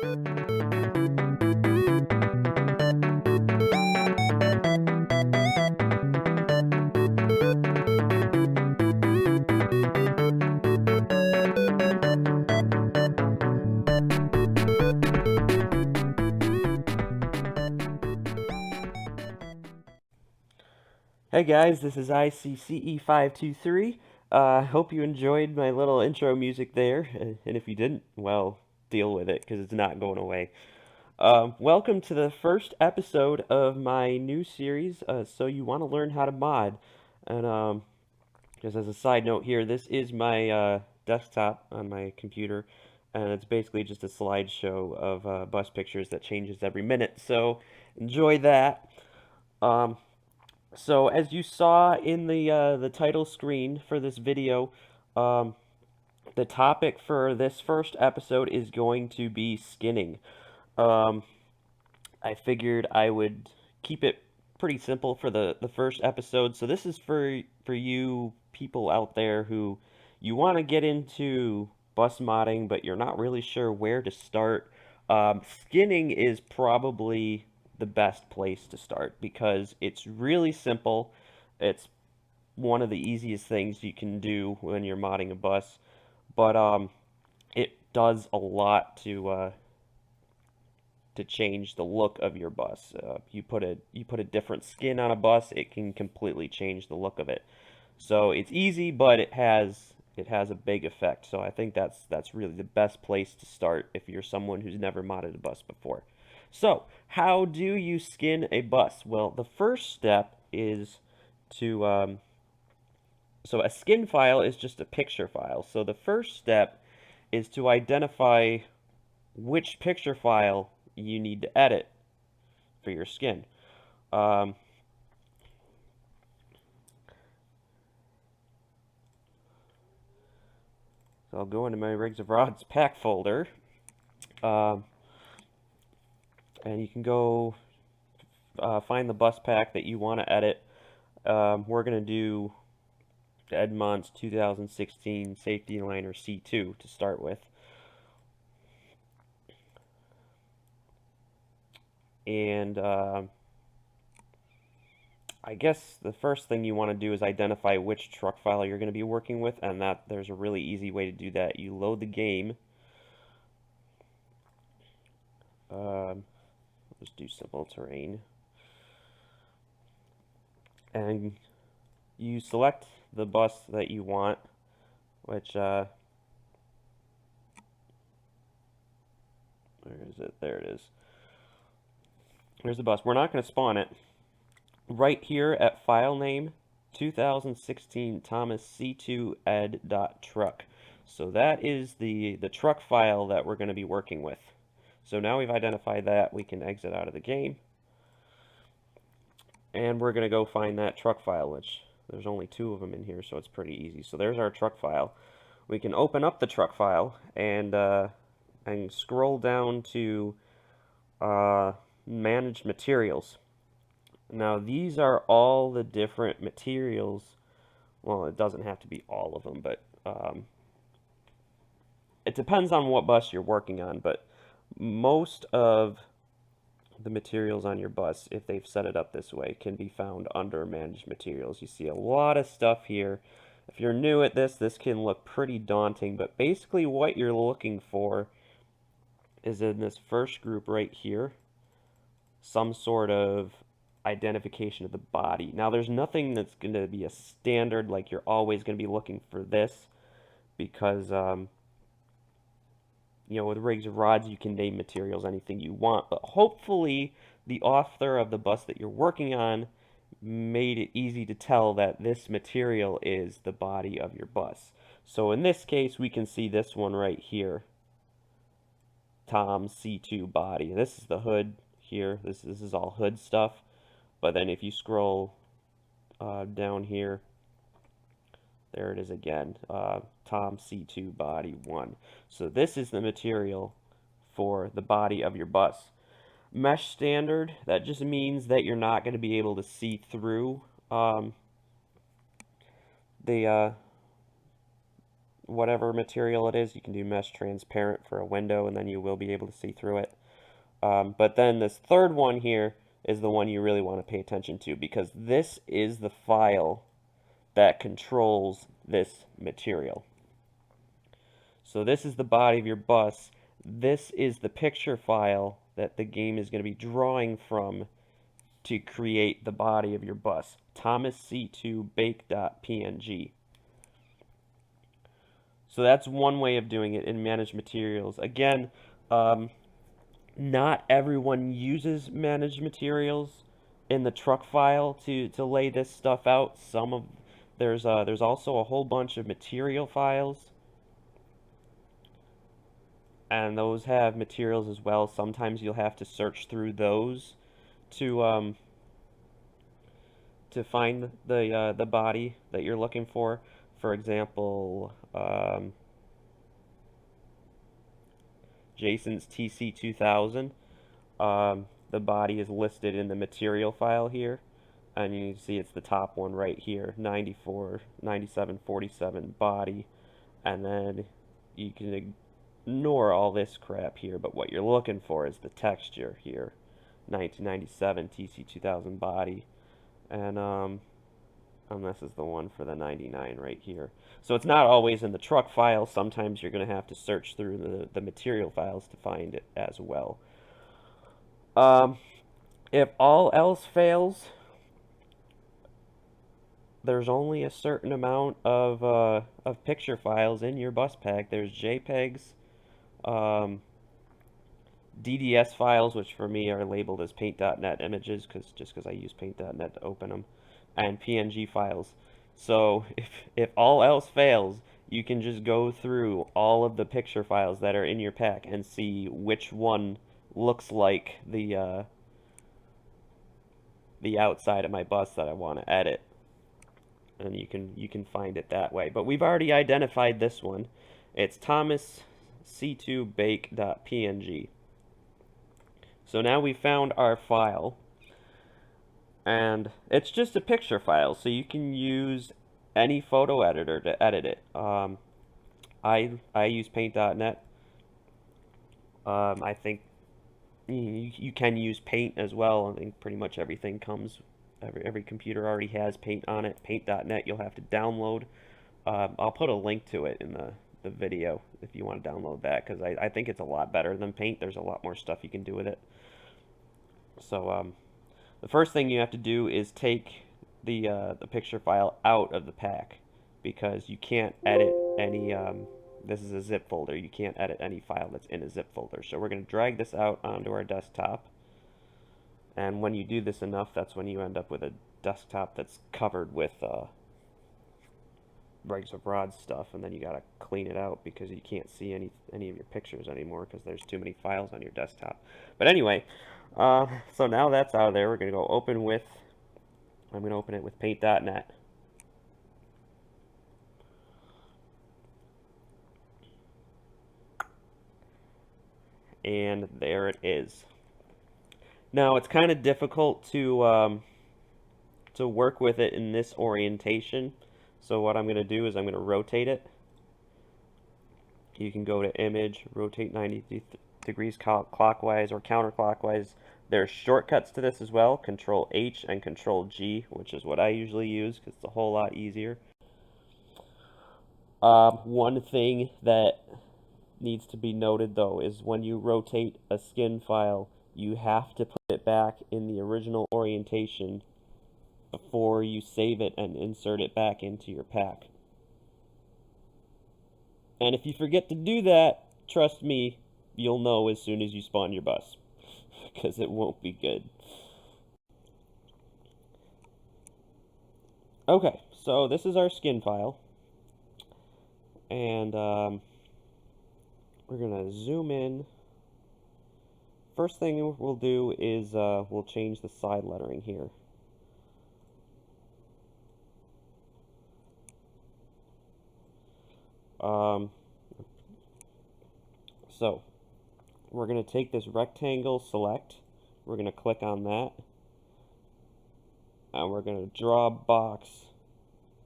Hey guys, this is ICCE523. Hope you enjoyed my little intro music there, and if you didn't, well, deal with it because it's not going away. Welcome to the first episode of my new series, So You Want to Learn How to Mod. And just as a side note here, this is my desktop on my computer, and it's basically just a slideshow of bus pictures that changes every minute, so enjoy that. Um, so as you saw in the title screen for this video, um, the topic for this first episode is going to be skinning. Um, I figured I would keep it pretty simple for the first episode. So this is for you people out there who you want to get into bus modding, but you're not really sure where to start. Skinning is probably the best place to start because it's really simple. It's one of the easiest things you can do when you're modding a bus, but it does a lot to change the look of your bus. You put a different skin on a bus, it can completely change the look of it. So it's easy, but it has a big effect. So I think that's really the best place to start if you're someone who's never modded a bus before. So how do you skin a bus? Well, the first step is to so a skin file is just a picture file. So the first step is to identify which picture file you need to edit for your skin. Um, so I'll go into my Rigs of Rods pack folder, um, and you can go find the bus pack that you want to edit. We're going to do Edmonds 2016 Safety Liner C2 to start with. And I guess the first thing you want to do is identify which truck file you're going to be working with, and that there's a really easy way to do that. You load the game. Just do simple terrain. And you select the bus that you want, which, where is it? There it is. Here's the bus. We're not going to spawn it. Right here at file name 2016 Thomas C2 ed.truck. So that is the truck file that we're going to be working with. So now we've identified that, we can exit out of the game. And we're going to go find that truck file, which there's only 2 of them in here, so it's pretty easy. So there's our truck file. We can open up the truck file and scroll down to manage materials. Now these are all the different materials. Well, it doesn't have to be all of them, but it depends on what bus you're working on. But most of the materials on your bus, if they've set it up this way, can be found under manage materials. You see a lot of stuff here. If you're new at this, this can look pretty daunting, but basically what you're looking for is in this first group right here, some sort of identification of the body. Now there's nothing that's going to be a standard, like you're always going to be looking for this, because you know, with rigs of rods you can name materials anything you want, but hopefully the author of the bus that you're working on made it easy to tell that this material is the body of your bus. So in this case we can see this one right here, Tom C2 body. This is the hood here. This is all hood stuff. But then if you scroll down here, there it is again, Tom C2 body 1. So this is the material for the body of your bus. Mesh standard, that just means that you're not going to be able to see through the whatever material it is. You can do mesh transparent for a window, and then you will be able to see through it. But then this third one here is the one you really want to pay attention to, because this is the file that controls this material. So this is the body of your bus. This is the picture file that the game is going to be drawing from to create the body of your bus. thomasc2bake.png. So that's one way of doing it in Manage Materials. Again, not everyone uses Manage Materials in the truck file to lay this stuff out. There's also a whole bunch of material files, and those have materials as well. Sometimes you'll have to search through those to find the body that you're looking for. For example, Jason's TC2000. The body is listed in the material file here, and you can see it's the top one right here, 94, 97, 47 body, and then you can ignore all this crap here, but what you're looking for is the texture here, 1997 TC2000 body, and this is the one for the 99 right here. So it's not always in the truck file. Sometimes you're going to have to search through the material files to find it as well. If all else fails, there's only a certain amount of picture files in your bus pack. There's JPEGs, DDS files, which for me are labeled as paint.net images, just because I use paint.net to open them, and PNG files. So if all else fails, you can just go through all of the picture files that are in your pack and see which one looks like the outside of my bus that I want to edit, and you can find it that way. But we've already identified this one. It's thomasc2bake.png. So now we found our file, and it's just a picture file, so you can use any photo editor to edit it. I use paint.net. I think you can use Paint as well. I think pretty much everything comes, every computer already has Paint on it. Paint.net you'll have to download. I'll put a link to it in the video if you want to download that, because I think it's a lot better than Paint. There's a lot more stuff you can do with it. So the first thing you have to do is take the picture file out of the pack, because you can't edit any. This is a zip folder. You can't edit any file that's in a zip folder. So we're going to drag this out onto our desktop. And when you do this enough, that's when you end up with a desktop that's covered with Regs of Rod stuff, and then you gotta clean it out because you can't see any of your pictures anymore because there's too many files on your desktop. But anyway, so now that's out of there. We're gonna go open with. I'm gonna open it with Paint.net. And there it is. Now it's kind of difficult to work with it in this orientation. So what I'm going to do is I'm going to rotate it. You can go to Image, rotate 90 degrees clockwise or counterclockwise. There's shortcuts to this as well, Control H and Control G, which is what I usually use because it's a whole lot easier. One thing that needs to be noted though is when you rotate a skin file, you have to put it back in the original orientation before you save it and insert it back into your pack. And if you forget to do that, trust me, you'll know as soon as you spawn your bus, because it won't be good. Okay, so this is our skin file, and we're gonna zoom in. First thing we'll do is we'll change the side lettering here. So we're going to take this rectangle select, we're going to click on that, and we're going to draw a box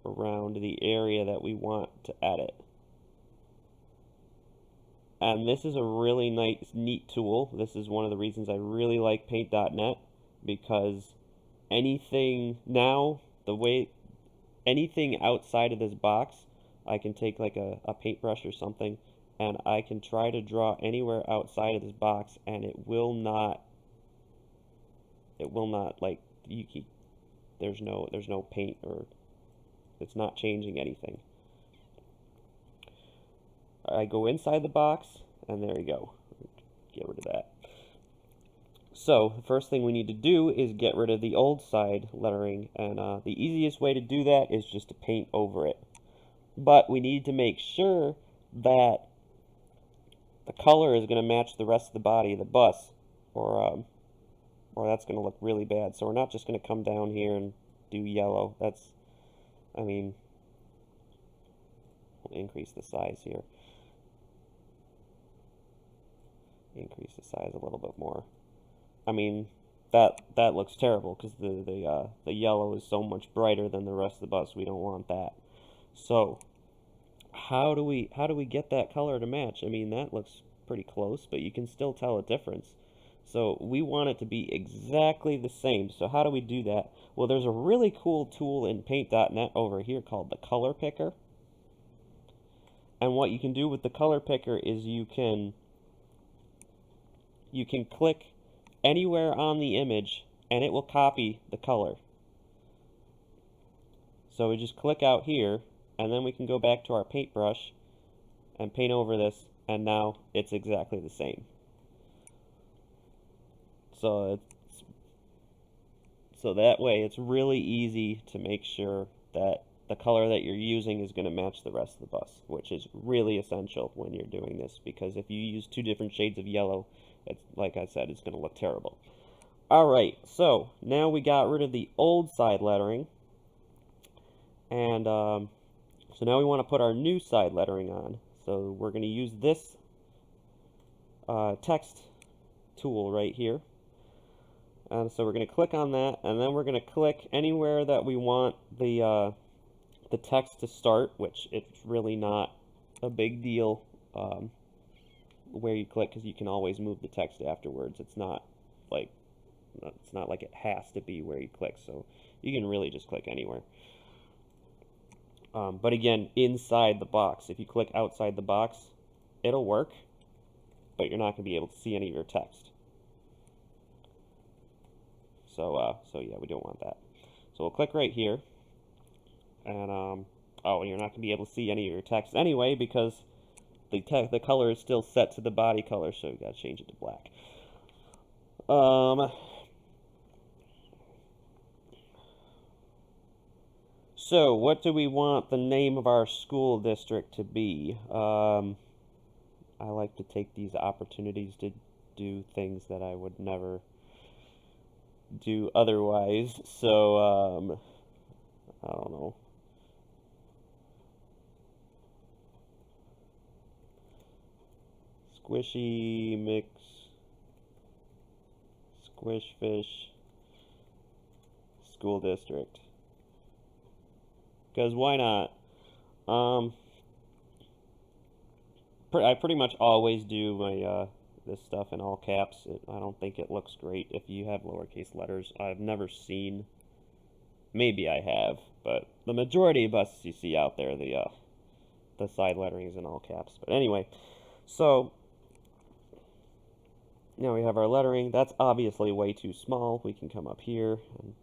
around the area that we want to edit. And this is a really nice, neat tool. This is one of the reasons I really like Paint.net, because anything now, the way anything outside of this box, I can take like a paintbrush or something, and I can try to draw anywhere outside of this box, and it will not like there's no paint, or it's not changing anything. I go inside the box, and there you go. Get rid of that. So the first thing we need to do is get rid of the old side lettering, and the easiest way to do that is just to paint over it. But we need to make sure that the color is going to match the rest of the body of the bus, or that's going to look really bad. So we're not just going to come down here and do yellow. I mean, we'll increase the size here. Increase the size a little bit more. I mean, that looks terrible because the yellow is so much brighter than the rest of the bus. We don't want that. So how do we get that color to match? I mean, that looks pretty close, but you can still tell a difference. So we want it to be exactly the same. So how do we do that? Well, there's a really cool tool in Paint.net over here called the Color Picker. And what you can do with the Color Picker is you can click anywhere on the image, and it will copy the color. So we just click out here, and then we can go back to our paintbrush and paint over this, and now it's exactly the same. So that way it's really easy to make sure that the color that you're using is going to match the rest of the bus, which is really essential when you're doing this, because if you use two different shades of yellow, it's, like I said, it's going to look terrible. Alright, so now we got rid of the old side lettering, and so now we want to put our new side lettering on. So we're going to use this text tool right here. And so we're going to click on that, and then we're going to click anywhere that we want the text to start, which it's really not a big deal where you click, because you can always move the text afterwards. It's not like it has to be where you click, so you can really just click anywhere. But again, inside the box. If you click outside the box, it'll work, but you're not going to be able to see any of your text. So yeah, we don't want that. So we'll click right here, and oh, you're not going to be able to see any of your text anyway, because the color is still set to the body color, so you got to change it to black. So what do we want the name of our school district to be? I like to take these opportunities to do things that I would never do otherwise. So I don't know. Squishy Mix Squish Fish School District. Because why not? I pretty much always do my this stuff in all caps. I don't think it looks great if you have lowercase letters. I've never seen. Maybe I have, but the majority of buses you see out there, the side lettering is in all caps. But anyway, so now we have our lettering. That's obviously way too small. We can come up here and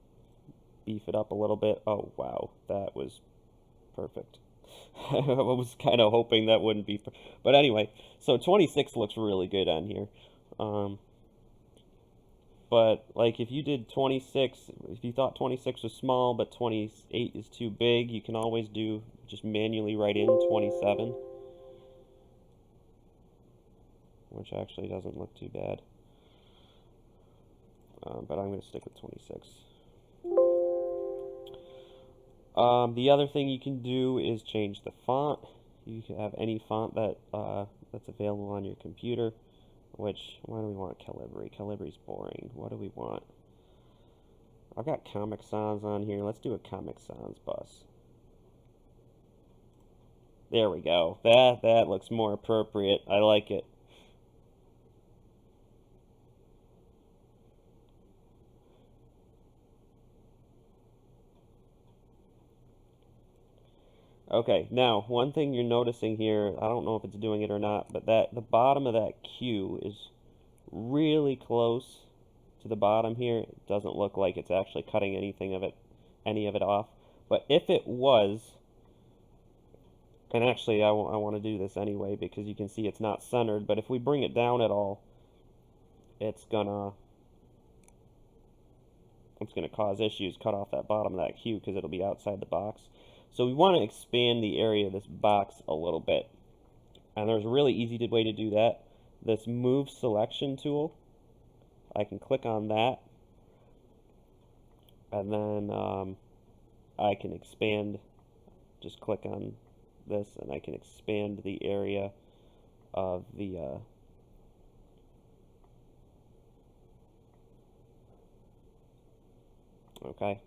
beef it up a little bit. Oh, wow, that was perfect. I was kind of hoping that wouldn't be, but anyway, so 26 looks really good on here. But like if you did 26, if you thought 26 was small but 28 is too big, you can always just manually write in 27, which actually doesn't look too bad. But I'm going to stick with 26. The other thing you can do is change the font. You can have any font that's available on your computer. Why do we want Calibri? Calibri's boring. What do we want? I've got Comic Sans on here. Let's do a Comic Sans bus. There we go. That looks more appropriate. I like it. Okay, now one thing you're noticing here, I don't know if it's doing it or not, but that the bottom of that Q is really close to the bottom here. It doesn't look like it's actually cutting any of it off. But if it was, and actually I want to do this anyway because you can see it's not centered, but if we bring it down at all, it's gonna it's gonna cause issues, cut off that bottom of that Q because it'll be outside the box. So we want to expand the area of this box a little bit. And there's a really easy way to do that. This move selection tool, I can click on that, and then I can expand, just click on this, and I can expand the area of the okay.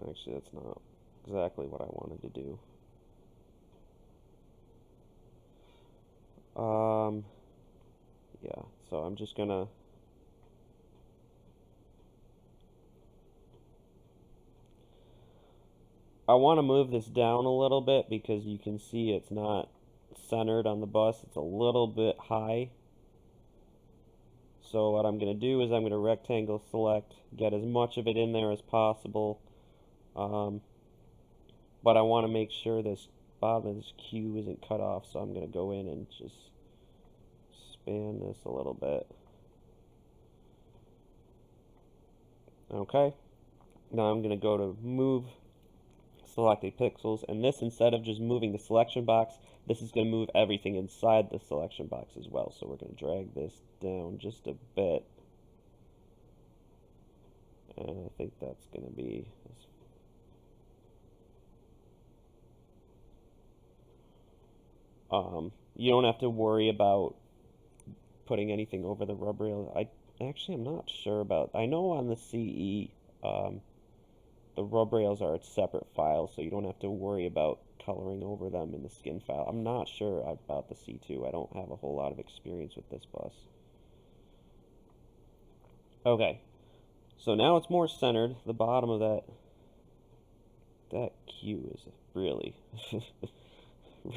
Actually, that's not exactly what I wanted to do. Um, yeah, so I'm just gonna, I want to move this down a little bit because you can see it's not centered on the bus. It's a little bit high. So what I'm going to do is I'm going to rectangle select, get as much of it in there as possible. Um, but I want to make sure this bottom of this Q isn't cut off, so I'm going to go in and just span this a little bit. Okay, now I'm going to go to move selected pixels, and this, instead of just moving the selection box, this is going to move everything inside the selection box as well. So we're going to drag this down just a bit, and I think that's going to be you don't have to worry about putting anything over the rub rail. I'm not sure about. I know on the CE, the rub rails are a separate file, so you don't have to worry about coloring over them in the skin file. I'm not sure about the C2. I don't have a whole lot of experience with this bus. Okay, so now it's more centered. The bottom of that Q is really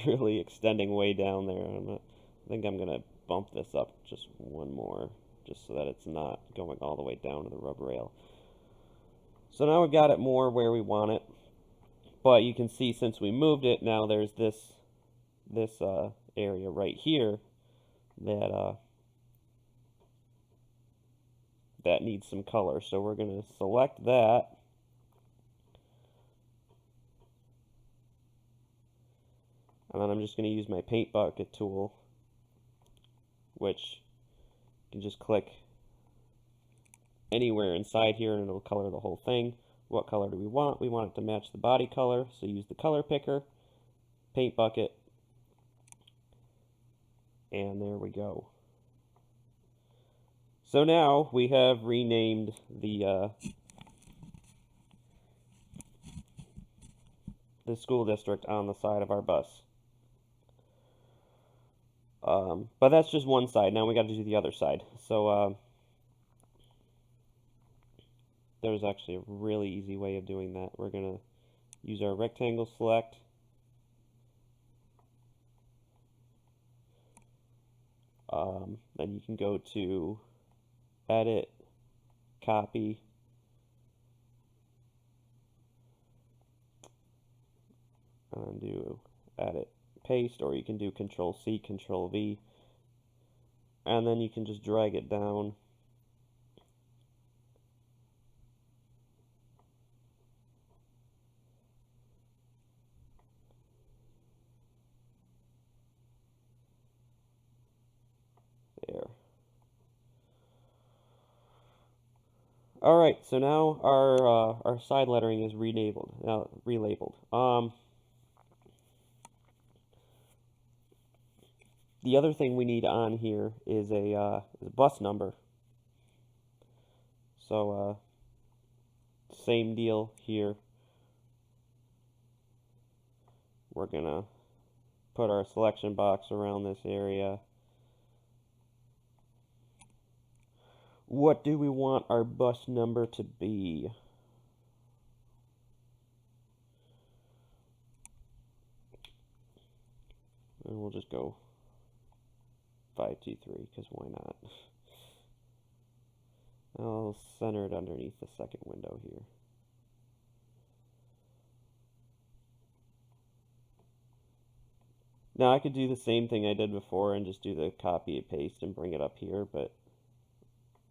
really extending way down there. I think I'm gonna bump this up just one more, just so that it's not going all the way down to the rub rail. So now we've got it more where we want it, but you can see since we moved it, now there's this area right here that that needs some color. So we're gonna select that. And then I'm just going to use my paint bucket tool, which you can just click anywhere inside here and it'll color the whole thing. What color do we want? We want it to match the body color, so use the color picker, paint bucket, and there we go. So now we have renamed the school district on the side of our bus. But that's just one side. Now we got to do the other side. So there's actually a really easy way of doing that. We're going to use our rectangle select. Then you can go to edit, copy, and do edit, paste, or you can do Control C, Control V, and then you can just drag it down. There. All right, so now our side lettering is relabeled. The other thing we need on here is a bus number. So same deal here. We're gonna put our selection box around this area. What do we want our bus number to be? And we'll just go 523, because why not? I'll center it underneath the second window here. Now I could do the same thing I did before and just do the copy and paste and bring it up here, but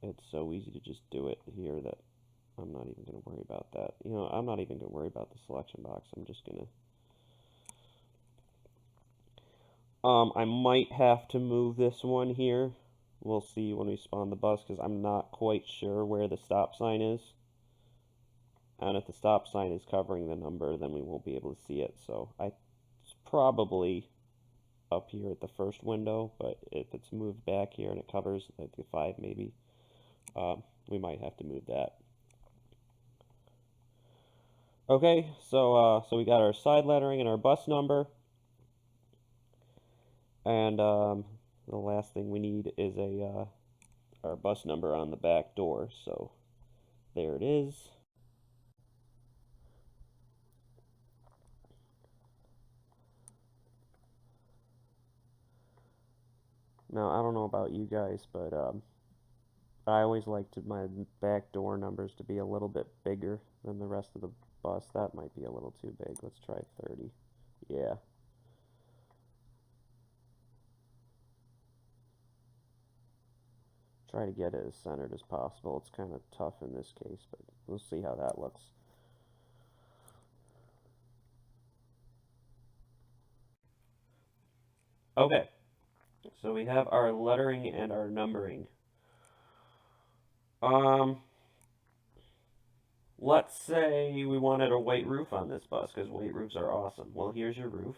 it's so easy to just do it here that I'm not even going to worry about that. You know, I'm not even going to worry about the selection box. I'm just going to... I might have to move this one here. We'll see when we spawn the bus, because I'm not quite sure where the stop sign is. And if the stop sign is covering the number, then we won't be able to see it. So it's probably up here at the first window, but if it's moved back here and it covers like the 5 maybe, we might have to move that. Okay, so we got our side lettering and our bus number. And the last thing we need is our bus number on the back door. So there it is. Now, I don't know about you guys, but I always liked my back door numbers to be a little bit bigger than the rest of the bus. That might be a little too big. Let's try 30. Yeah. Try to get it as centered as possible. It's kind of tough in this case, but we'll see how that looks. Okay, so we have our lettering and our numbering. Um, let's say we wanted a white roof on this bus, because white roofs are awesome. Well, here's your roof.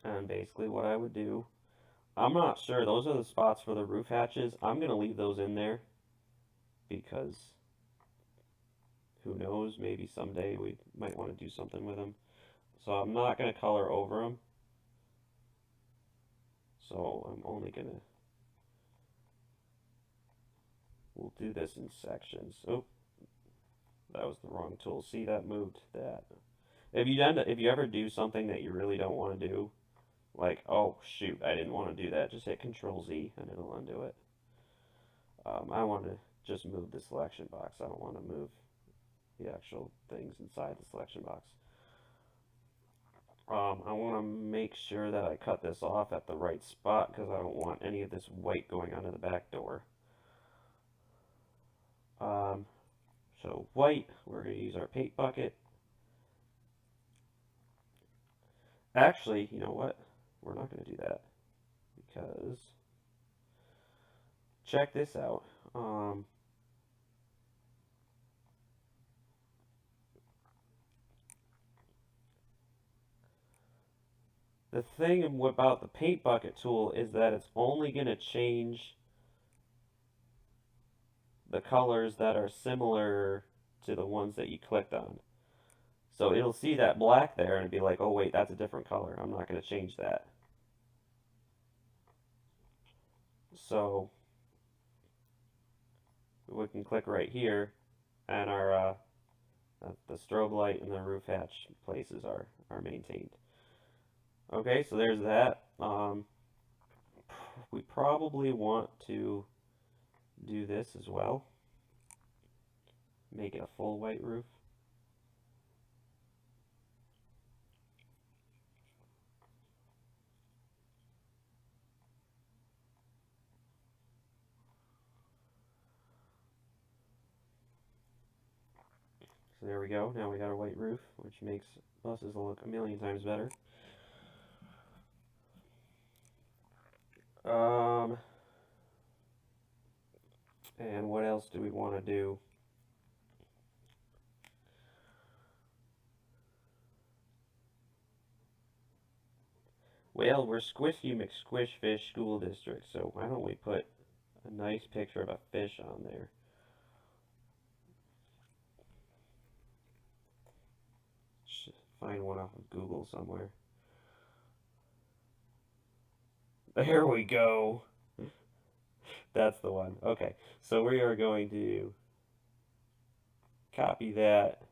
And basically what I would do, I'm not sure, those are the spots for the roof hatches. I'm going to leave those in there, because who knows, maybe someday we might want to do something with them. So I'm not going to color over them. So I'm only going to, we'll do this in sections. Oh, that was the wrong tool. See, that moved that. If you ever do something that you really don't want to do, like, oh shoot, I didn't want to do that, just hit Control Z and it'll undo it. I want to just move the selection box. I don't want to move the actual things inside the selection box. I want to make sure that I cut this off at the right spot, because I don't want any of this white going onto the back door. So white, we're going to use our paint bucket. Actually, you know what? We're not going to do that, because check this out. The thing about the paint bucket tool is that it's only going to change the colors that are similar to the ones that you clicked on. So it'll see that black there and be like, oh wait, that's a different color. I'm not going to change that. So we can click right here, and our the strobe light and the roof hatch places are maintained. Okay, so there's that. We probably want to do this as well. Make it a full white roof. So there we go. Now we got a white roof, which makes buses look a million times better. And what else do we want to do? Well, we're Squishy McSquishfish School District, so why don't we put a nice picture of a fish on there? find one off of Google somewhere. There we go. That's the one. Okay, so we are going to copy that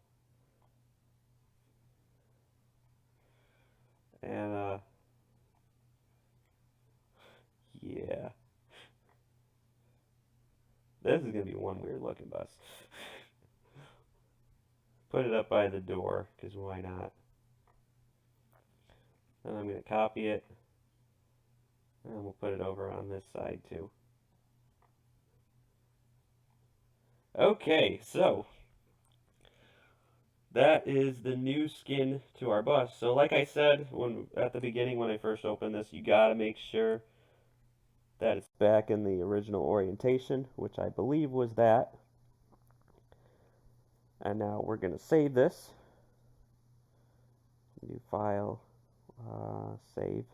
and yeah, this is gonna be one weird looking bus. Put it up by the door, because why not? And I'm gonna copy it, and we'll put it over on this side too. Okay, so that is the new skin to our bus. So like I said when at the beginning when I first opened this, you gotta make sure that it's back in the original orientation, which I believe was that. And now we're gonna save this. New file, save.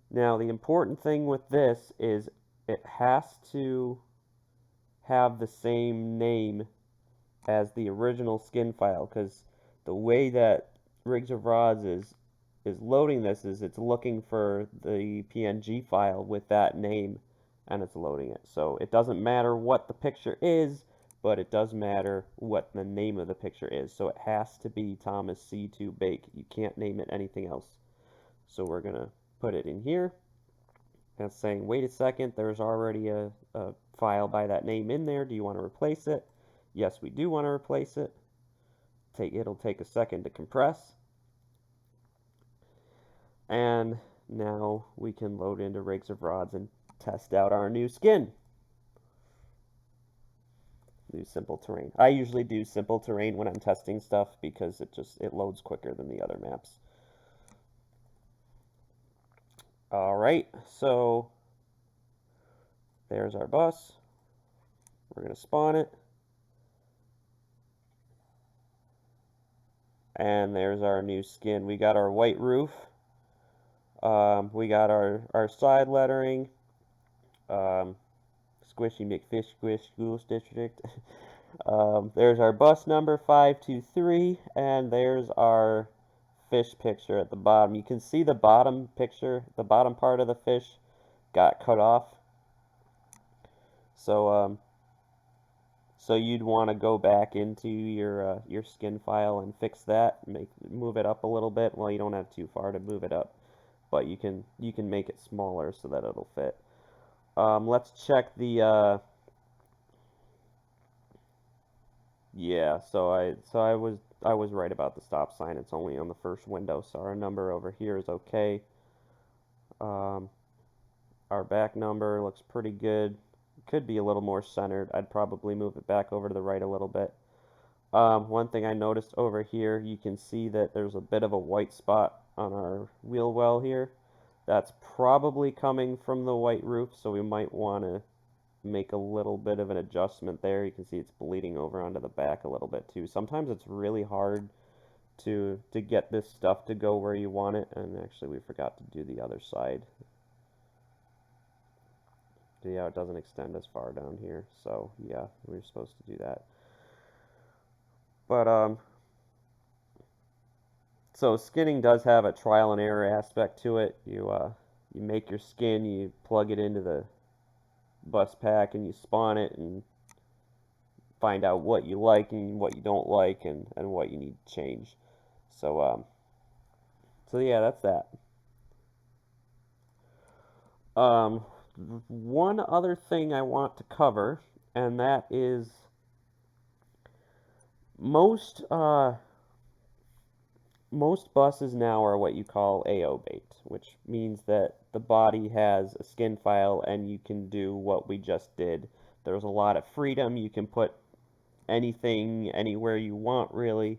Now the important thing with this is it has to have the same name as the original skin file, because the way that Rigs of Rods is loading this is it's looking for the PNG file with that name and it's loading it. So it doesn't matter what the picture is, but it does matter what the name of the picture is. So it has to be Thomas C2 Bake. You can't name it anything else. So we're going to put it in here. And it's saying, wait a second, there's already a file by that name in there. Do you want to replace it? Yes, we do want to replace it. It'll take a second to compress. And now we can load into Rigs of Rods and test out our new skin. New simple terrain. I usually do simple terrain when I'm testing stuff because it loads quicker than the other maps. Alright, so there's our bus. We're going to spawn it. And there's our new skin. We got our white roof. We got our side lettering. Squishy McFish Squish School District. There's our bus number 523, and there's our fish picture at the bottom. You can see the bottom picture, the bottom part of the fish got cut off. So so you'd want to go back into your skin file and fix that, move it up a little bit. Well, you don't have too far to move it up, but you can make it smaller so that it'll fit. Let's check the yeah, so I was right about the stop sign. It's only on the first window, so our number over here is okay. Our back number looks pretty good. Could be a little more centered. I'd probably move it back over to the right a little bit. One thing I noticed over here, you can see that there's a bit of a white spot on our wheel well here. That's probably coming from the white roof, so we might want to make a little bit of an adjustment there. You can see it's bleeding over onto the back a little bit too. Sometimes it's really hard to get this stuff to go where you want it, and actually we forgot to do the other side. Yeah, it doesn't extend as far down here, so yeah, we were supposed to do that. But so skinning does have a trial and error aspect to it. You make your skin, you plug it into the bus pack, and you spawn it and find out what you like and what you don't like, and what you need to change. So so yeah, that's that. One other thing I want to cover, and that is most most buses now are what you call AO baked, which means that the body has a skin file and you can do what we just did. There's a lot of freedom. You can put anything anywhere you want, really,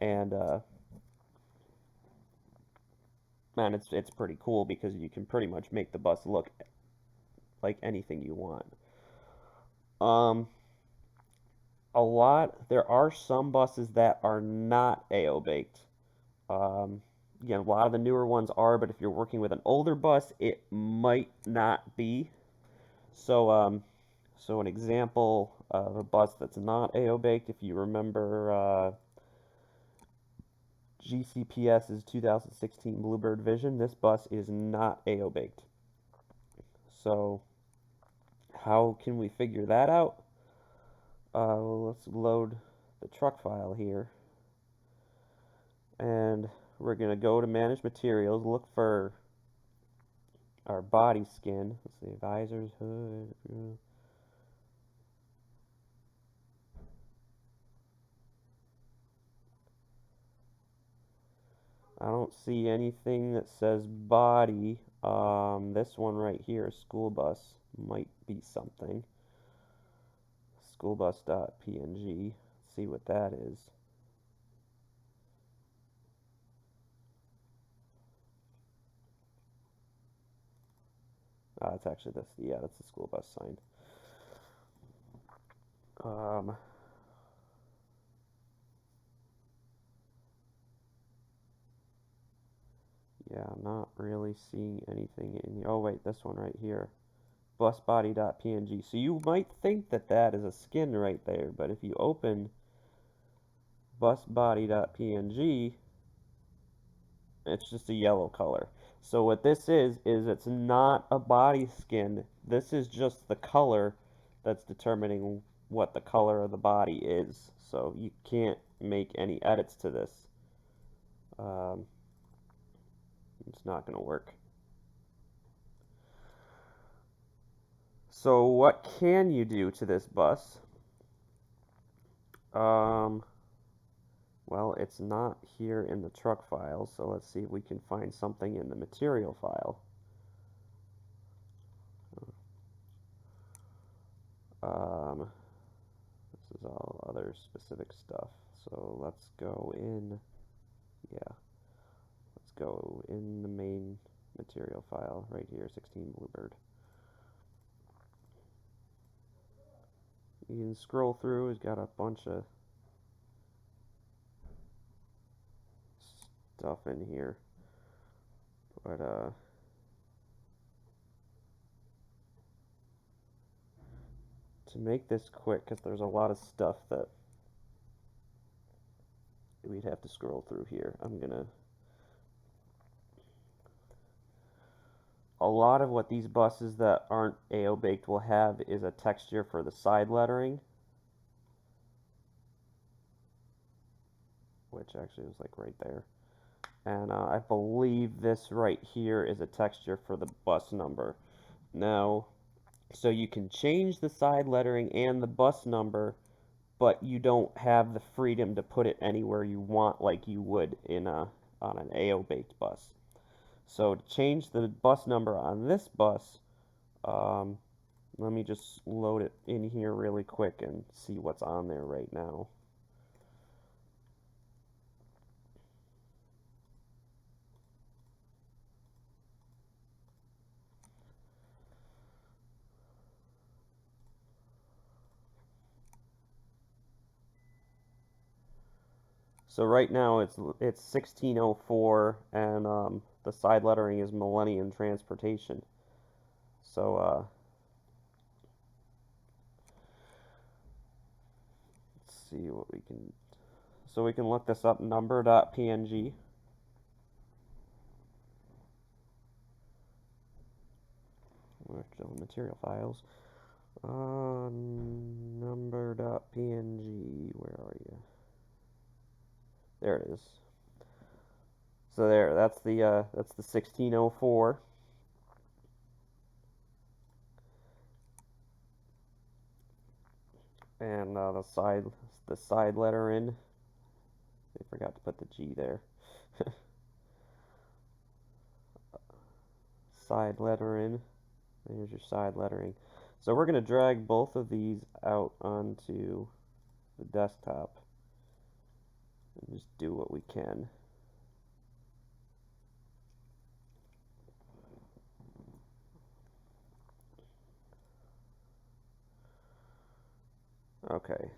and man, it's pretty cool because you can pretty much make the bus look like anything you want. Um, there are some buses that are not AO baked. Again, a lot of the newer ones are, but if you're working with an older bus, it might not be. So, so an example of a bus that's not AO baked. If you remember GCPS's 2016 Bluebird Vision, this bus is not AO baked. So how can we figure that out? Well, let's load the truck file here, and we're going to go to Manage Materials, look for our body skin. Let's see, visors, hood. I don't see anything that says body. This one right here, school bus, might be something. Schoolbus.png. See what that is. It's actually this. Yeah, that's the school bus sign. Um, yeah, I'm not really seeing anything in here. Oh wait, this one right here. Busbody.png. So you might think that that is a skin right there, but if you open busbody.png, it's just a yellow color. So what this is it's not a body skin. This is just the color that's determining what the color of the body is. So you can't make any edits to this. Um, it's not going to work. So what can you do to this bus? Um, well, it's not here in the truck file, so let's see if we can find something in the material file. Um, this is all other specific stuff. So let's go in, yeah, let's go in the main material file right here, 16 Bluebird. You can scroll through, it's got a bunch of stuff in here. But to make this quick, because there's a lot of stuff that we'd have to scroll through here, I'm gonna a lot of what these buses that aren't AO baked will have is a texture for the side lettering, which actually is like right there. And I believe this right here is a texture for the bus number. Now, so you can change the side lettering and the bus number, but you don't have the freedom to put it anywhere you want like you would in on an AO baked bus. So to change the bus number on this bus, um, let me just load it in here really quick and see what's on there right now. So right now it's 1604 and the side lettering is Millennium Transportation. So let's see what we can. So we can look this up, number.png. Material files. Number.png. Where are you? There it is. So that's the 1604. And the side letter in. They forgot to put the G there. Side letter in. There's your side lettering. So we're going to drag both of these out onto the desktop and just do what we can. Okay.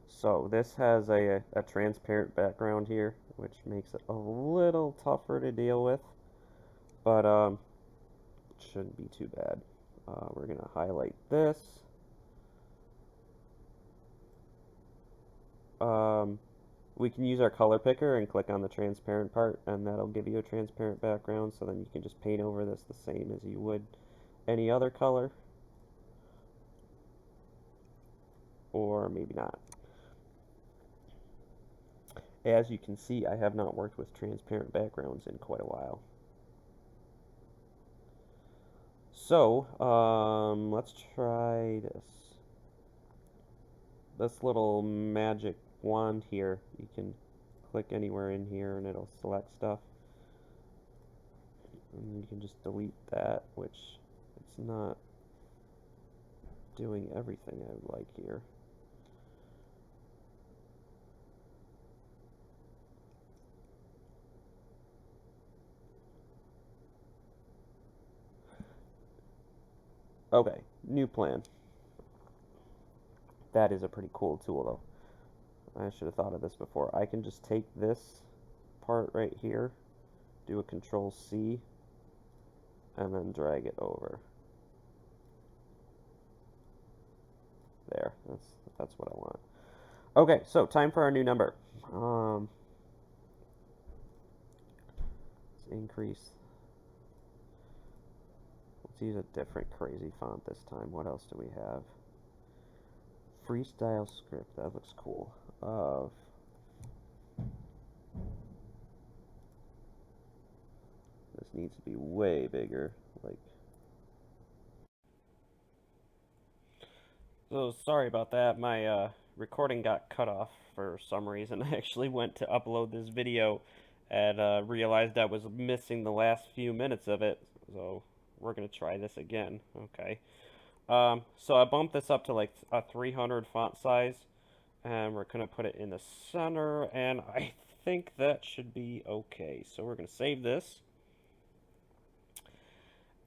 So this has a transparent background here, which makes it a little tougher to deal with. but it shouldn't be too bad. We're gonna highlight this. Um, we can use our color picker and click on the transparent part, and that'll give you a transparent background, so then you can just paint over this the same as you would any other color, or maybe not. As you can see, I have not worked with transparent backgrounds in quite a while. So, let's try this. This little magic wand here, you can click anywhere in here and it'll select stuff. And you can just delete that, which it's not doing everything I would like here. Okay, new plan. That is a pretty cool tool though. I should have thought of this before. I can just take this part right here, do a Control C, and then drag it over. There, that's what I want. Okay, so time for our new number. Let's increase. Let's use a different crazy font this time. What else do we have? Freestyle script. That looks cool. This needs to be way bigger. Like. So sorry about that. My recording got cut off for some reason. I actually went to upload this video and realized I was missing the last few minutes of it. So we're gonna try this again. Okay. So I bumped this up to like a 300 font size, and we're gonna put it in the center, and I think that should be okay. So we're gonna save this,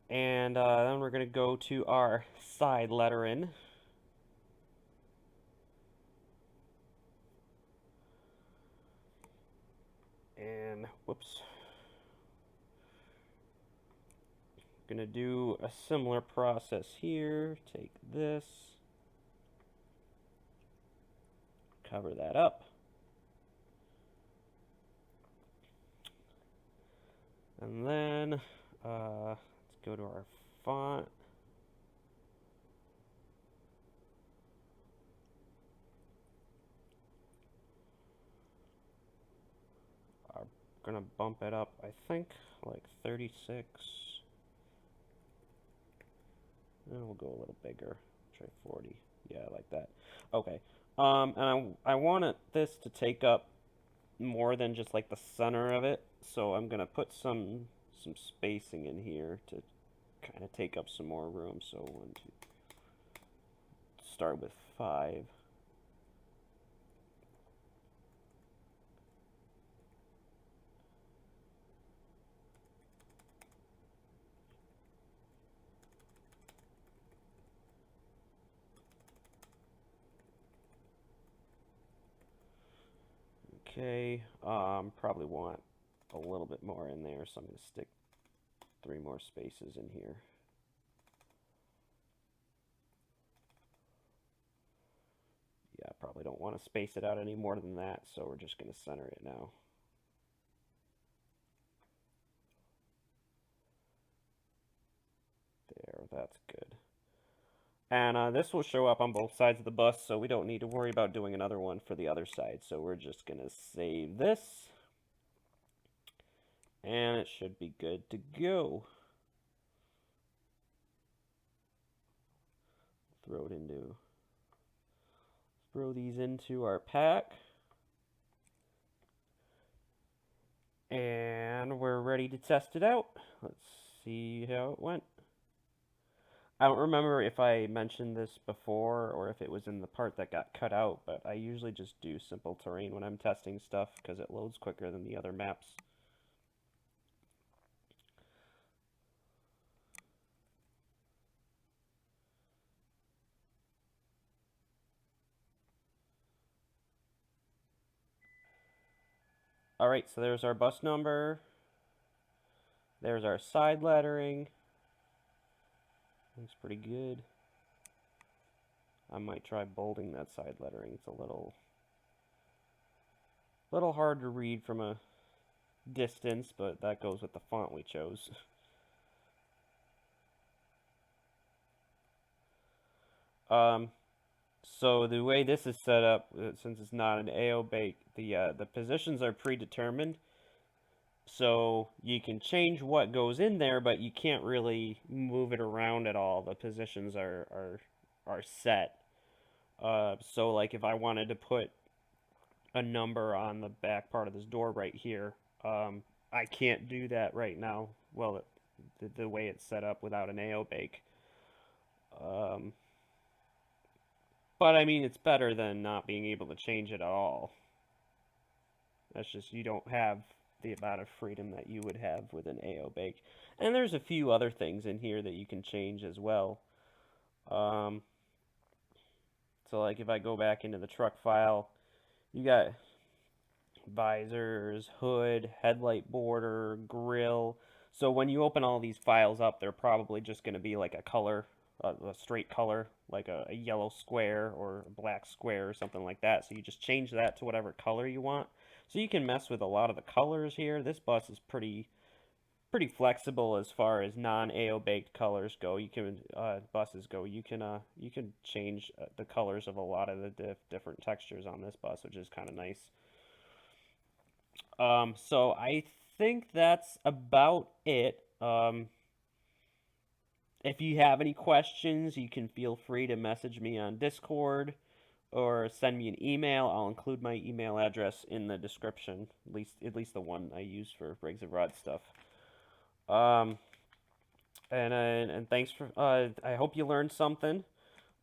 and then we're gonna go to our side lettering. And whoops. Gonna do a similar process here. Take this, cover that up, and then let's go to our font. I'm gonna bump it up, I think, like 36. And we'll go a little bigger. Try 40. Yeah, like that. Okay. And I wanted this to take up more than just like the center of it, so I'm gonna put some spacing in here to kind of take up some more room. So one, two, start with 5. Okay, probably want a little bit more in there, so I'm going to stick 3 more spaces in here. Yeah, I probably don't want to space it out any more than that, so we're just going to center it now. There, that's good. And this will show up on both sides of the bus, so we don't need to worry about doing another one for the other side. So we're just going to save this, and it should be good to go. Throw these into our pack. And we're ready to test it out. Let's see how it went. I don't remember if I mentioned this before or if it was in the part that got cut out, but I usually just do simple terrain when I'm testing stuff because it loads quicker than the other maps. Alright, so there's our bus number. There's our side lettering. Looks pretty good. I might try bolding that side lettering. It's a little hard to read from a distance, but that goes with the font we chose. So the way this is set up, since it's not an AO bake, the positions are predetermined. So you can change what goes in there, but you can't really move it around at all. The positions are set. So like if I wanted to put a number on the back part of this door right here, I can't do that right now. Well, the way it's set up without an AO bake. Um, but I mean, it's better than not being able to change it at all. That's just, you don't have the amount of freedom that you would have with an AO bake. And there's a few other things in here that you can change as well. Um, so like if I go back into the truck file, you got visors, hood, headlight border, grill. So when you open all these files up, they're probably just going to be like a color, a straight color, like a yellow square or a black square or something like that. So you just change that to whatever color you want. So you can mess with a lot of the colors here. This bus is pretty flexible as far as non-AO baked colors go. You can buses go. You can change the colors of a lot of the different textures on this bus, which is kind of nice. So I think that's about it. If you have any questions, you can feel free to message me on Discord or send me an email. I'll include my email address in the description, at least the one I use for Briggs of Rod stuff. Um, and thanks for. I hope you learned something.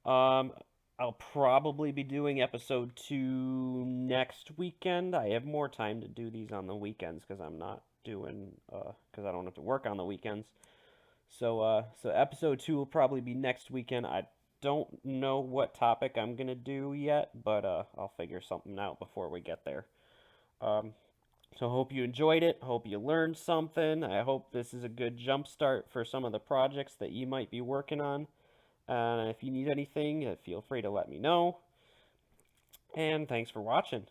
Um, I'll probably be doing episode 2 next weekend. I have more time to do these on the weekends because I'm not doing because I don't have to work on the weekends. So episode 2 will probably be next weekend. I don't know what topic I'm gonna do yet, but I'll figure something out before we get there. Um, so hope you enjoyed it. Hope you learned something. I hope this is a good jump start for some of the projects that you might be working on. And if you need anything, feel free to let me know. And thanks for watching.